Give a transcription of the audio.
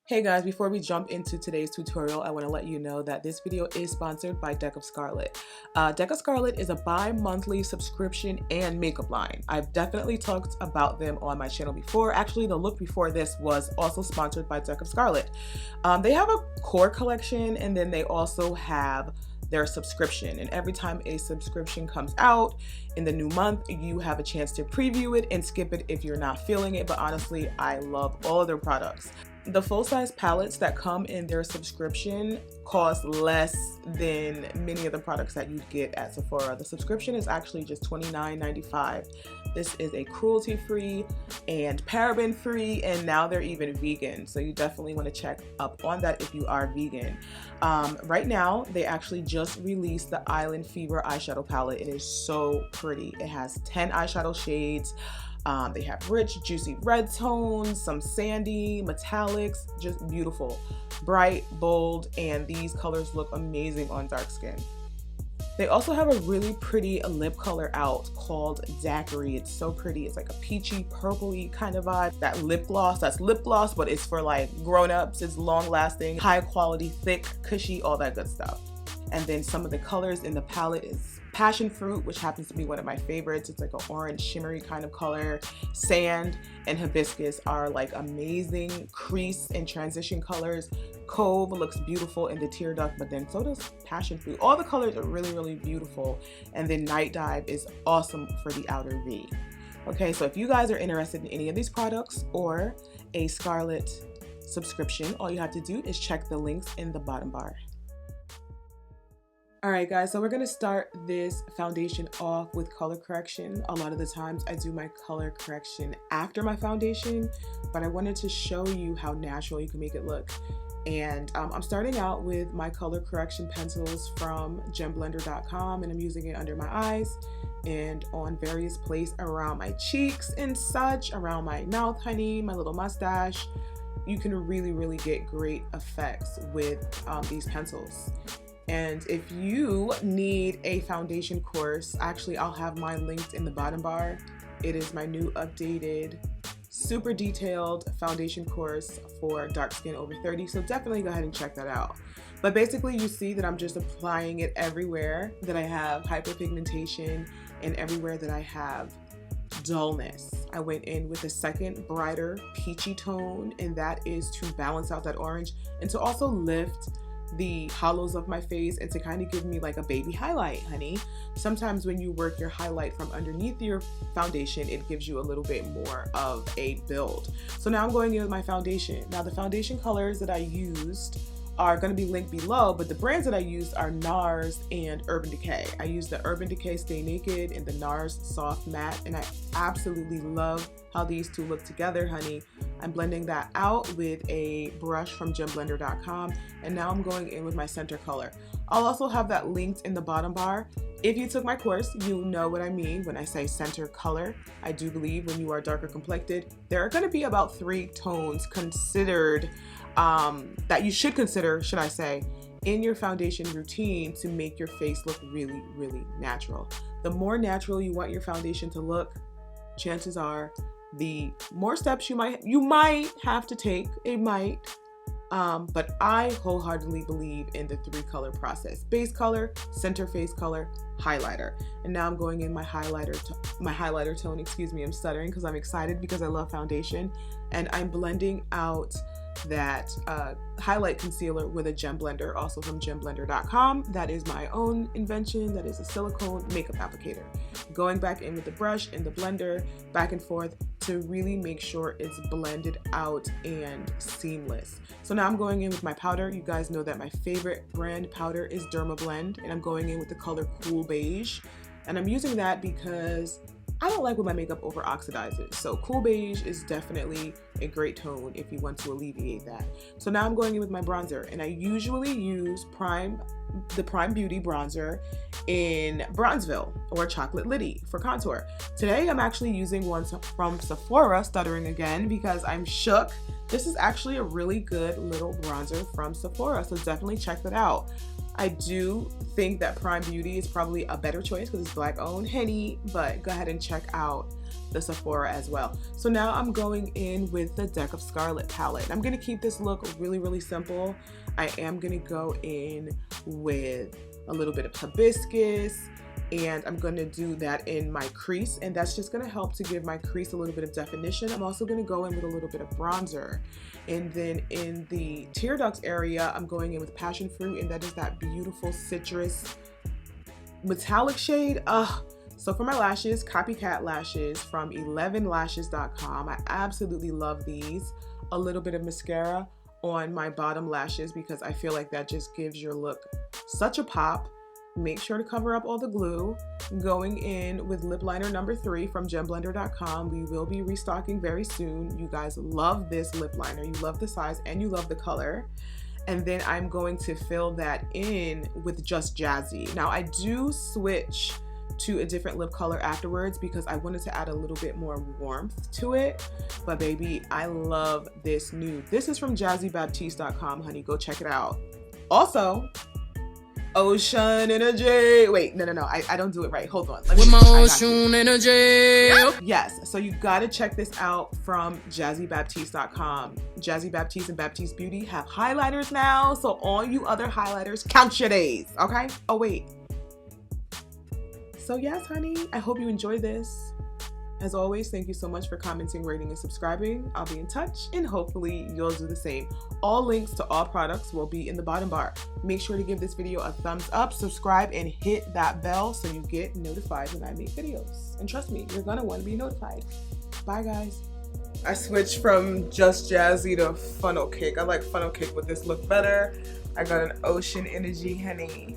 Hey guys, before we jump into today's tutorial, I want to let you know that this video is sponsored by Deck of Scarlet. Deck of Scarlet is a bi-monthly subscription and makeup line. I've definitely talked about them on my channel before. Actually, the look before this was also sponsored by Deck of Scarlet. They have a core collection and then they also have their subscription, and every time a subscription comes out in the new month, you have a chance to preview it and skip it if you're not feeling it. But honestly, I love all of their products. The full-size palettes that come in their subscription cost less than many of the products that you get at Sephora. The subscription is actually just $29.95. This is a cruelty-free and paraben-free, and now they're even vegan. So you definitely want to check up on that if you are vegan. Right now, they actually just released the Island Fever eyeshadow palette. It is so pretty. It has 10 eyeshadow shades. They have rich, juicy red tones, some sandy, metallics, just beautiful, bright, bold, and these colors look amazing on dark skin. They also have a really pretty lip color out called Daiquiri. It's so pretty. It's like a peachy, purpley kind of vibe. That lip gloss, that's lip gloss, but it's for like grown-ups. It's long-lasting, high quality, thick, cushy, all that good stuff. And then some of the colors in the palette is passion fruit, which happens to be one of my favorites. It's like an orange shimmery kind of color. Sand and hibiscus are like amazing crease and transition colors. Cove looks beautiful in the tear duct, but then so does passion fruit. All the colors are really, really beautiful. And then night dive is awesome for the outer V. Okay, so if you guys are interested in any of these products or a Scarlet subscription, all you have to do is check the links in the bottom bar. Alright guys, so we're going to start this foundation off with color correction. A lot of the times I do my color correction after my foundation, but I wanted to show you how natural you can make it look. And I'm starting out with my color correction pencils from gemblender.com, and I'm using it under my eyes and on various places around my cheeks and such, around my mouth, honey, my little mustache. You can really get great effects with these pencils. And if you need a foundation course, actually I'll have mine linked in the bottom bar. It is my new updated, super detailed foundation course for dark skin over 30, so definitely go ahead and check that out. But basically you see that I'm just applying it everywhere that I have hyperpigmentation and everywhere that I have dullness. I went in with a second brighter peachy tone, and that is to balance out that orange and to also lift the hollows of my face and to kind of give me like a baby highlight, honey. Sometimes when you work your highlight from underneath your foundation, it gives you a little bit more of a build. So now I'm going in with my foundation. Now the foundation colors that I used are going to be linked below, but the brands that I used are NARS and Urban Decay. I used the Urban Decay Stay Naked and the NARS Soft Matte, and I absolutely love how these two look together, honey. I'm blending that out with a brush from gemblender.com, and now I'm going in with my center color. I'll also have that linked in the bottom bar. If you took my course, you know what I mean when I say center color. I do believe when you are darker complected, there are going to be about 3 tones considered that you should consider, should I say, in your foundation routine to make your face look really natural. The more natural you want your foundation to look, chances are the more steps you might have to take. It might, but I wholeheartedly believe in the 3-color process: base color, center face color, highlighter. And now I'm going in my highlighter tone. Excuse me, I'm stuttering because I'm excited because I love foundation, and I'm blending out that highlight concealer with a gem blender, also from gemblender.com. That is my own invention. That is a silicone makeup applicator. Going back in with the brush and the blender, back and forth to really make sure it's blended out and seamless. So now I'm going in with my powder. You guys know that my favorite brand powder is Dermablend, and I'm going in with the color Cool Beige, and I'm using that because I don't like when my makeup over oxidizes. So Cool Beige is definitely a great tone if you want to alleviate that. So now I'm going in with my bronzer, and I usually use the Prime Beauty bronzer in Bronzeville or Chocolate Liddy for contour. Today I'm actually using one from Sephora, stuttering again because I'm shook. This is actually a really good little bronzer from Sephora, so definitely check that out. I do think that Prime Beauty is probably a better choice because it's Black owned, honey, but go ahead and check out the Sephora as well. So now I'm going in with the Deck of Scarlet palette. I'm gonna keep this look really, really simple. I am gonna go in with a little bit of hibiscus, and I'm going to do that in my crease, and that's just going to help to give my crease a little bit of definition. I'm also going to go in with a little bit of bronzer, and then in the tear ducts area I'm going in with passion fruit, and that is that beautiful citrus metallic shade. So for my lashes, Copycat lashes from 11lashes.com. I absolutely love these. A little bit of mascara on my bottom lashes because I feel like that just gives your look such a pop. Make sure to cover up all the glue. Going in with lip liner number 3 from gemblender.com. We will be restocking very soon. You guys love this lip liner. You love the size and you love the color. And then I'm going to fill that in with Just Jazzy. Now I do switch to a different lip color afterwards because I wanted to add a little bit more warmth to it. But baby, I love this nude. This is from jazzybaptiste.com, honey. Go check it out. Also, Ocean Energy. Wait, no. I don't do it right. Hold on. With my Ocean Energy. Yes, so you gotta check this out from jazzybaptiste.com. Jazzy Baptiste and Baptiste Beauty have highlighters now. So all you other highlighters, count your days, okay? Oh, wait. So yes, honey, I hope you enjoyed this. As always, thank you so much for commenting, rating, and subscribing. I'll be in touch, and hopefully you'll do the same. All links to all products will be in the bottom bar. Make sure to give this video a thumbs up, subscribe, and hit that bell so you get notified when I make videos. And trust me, you're gonna want to be notified. Bye, guys. I switched from Just Jazzy to Funnel Cake. I like Funnel Cake with this look better. I got an Ocean Energy, honey.